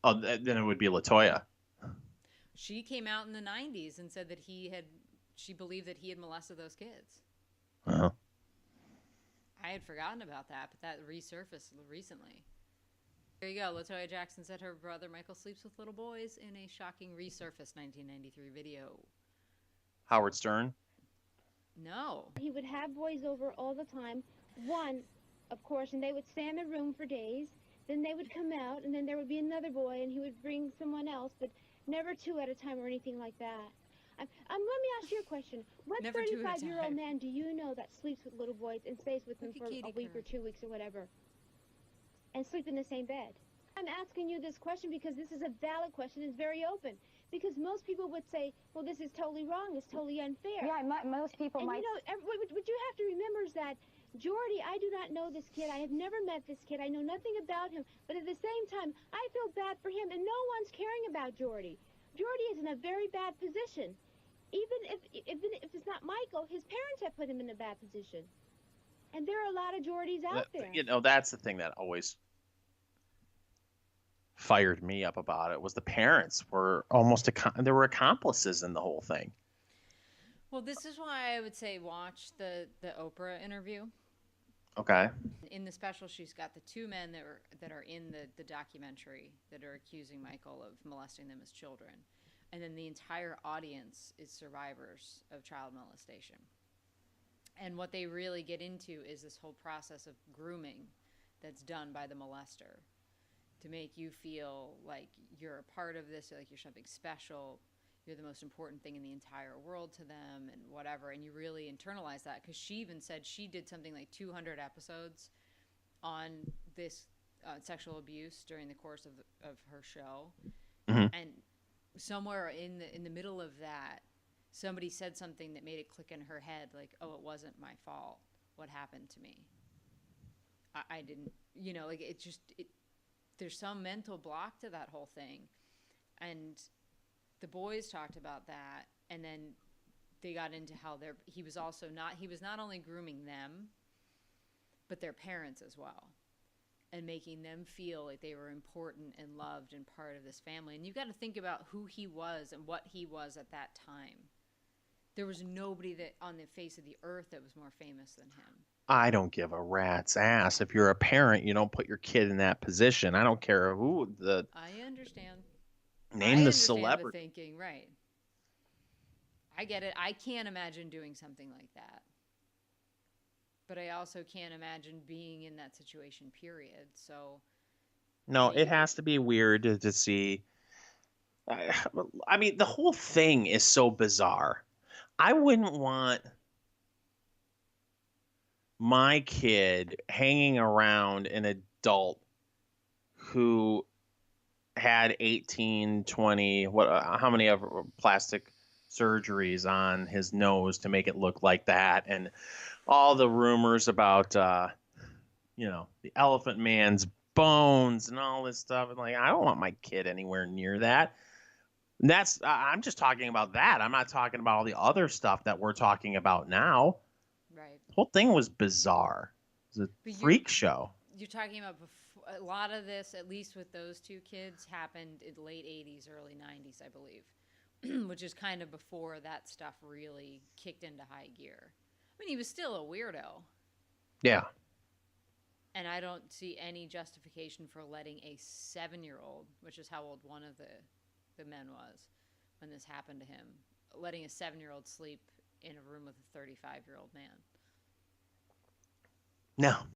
Oh, then it would be LaToya. She came out in the 90s and said that she believed that he had molested those kids. Uh-huh. I had forgotten about that, but that resurfaced recently. There you go. LaToya Jackson said her brother Michael sleeps with little boys in a shocking resurfaced 1993 video. Howard Stern. No. He would have boys over all the time. One, of course, and they would stay in the room for days. Then they would come out, and then there would be another boy, and he would bring someone else, but never two at a time or anything like that. Let me ask you a question. What Never two at a 35-year-old time. man do you know that sleeps with little boys and stays with them Look at for a Katie week or Couric. 2 weeks or whatever, and sleep in the same bed? I'm asking you this question because this is a valid question. It's very open. Because most people would say, well, this is totally wrong. It's totally unfair. Yeah, most people And might. you know, what you have to remember is that Jordy, I do not know this kid. I have never met this kid. I know nothing about him. But at the same time, I feel bad for him, and no one's caring about Jordy. Jordy is in a very bad position. Even if it's not Michael, his parents have put him in a bad position. And there are a lot of Jordys out there. That's the thing that always fired me up about it was the parents were they were accomplices in the whole thing. Well, this is why I would say watch the Oprah interview. Okay. In the special, she's got the two men that are in the documentary that are accusing Michael of molesting them as children, and then the entire audience is survivors of child molestation. And what they really get into is this whole process of grooming that's done by the molester to make you feel like you're a part of this, or like you're something special, you're the most important thing in the entire world to them, and whatever. And you really internalize that, because she even said she did something like 200 episodes on this sexual abuse during the course of her show. Mm-hmm. And somewhere in the middle of that, somebody said something that made it click in her head, like, oh, it wasn't my fault. What happened to me? I didn't, like, there's some mental block to that whole thing. And the boys talked about that, and then they got into how he was not only grooming them, but their parents as well, and making them feel like they were important and loved and part of this family. And you've got to think about who he was and what he was at that time. There was nobody that on the face of the earth that was more famous than him. I don't give a rat's ass. If you're a parent, you don't put your kid in that position. I don't care who I understand. name the celebrity. The thinking, right. I get it. I can't imagine doing something like that. But I also can't imagine being in that situation, period. So No, it has to be weird to see. I mean, the whole thing is so bizarre. I wouldn't want my kid hanging around an adult who had 18, 20, how many of plastic surgeries on his nose to make it look like that, and all the rumors about the elephant man's bones and all this stuff. And like, I don't want my kid anywhere near that. And I'm just talking about that. I'm not talking about all the other stuff that we're talking about now. right. The whole thing was bizarre. It was a freak show. You're talking about a lot of this, at least with those two kids, happened in the late 80s, early 90s, I believe, which is kind of before that stuff really kicked into high gear. I mean, he was still a weirdo. Yeah. And I don't see any justification for letting a 7-year-old, which is how old one of the men was when this happened to him, letting a 7-year-old sleep in a room with a 35-year-old man. No.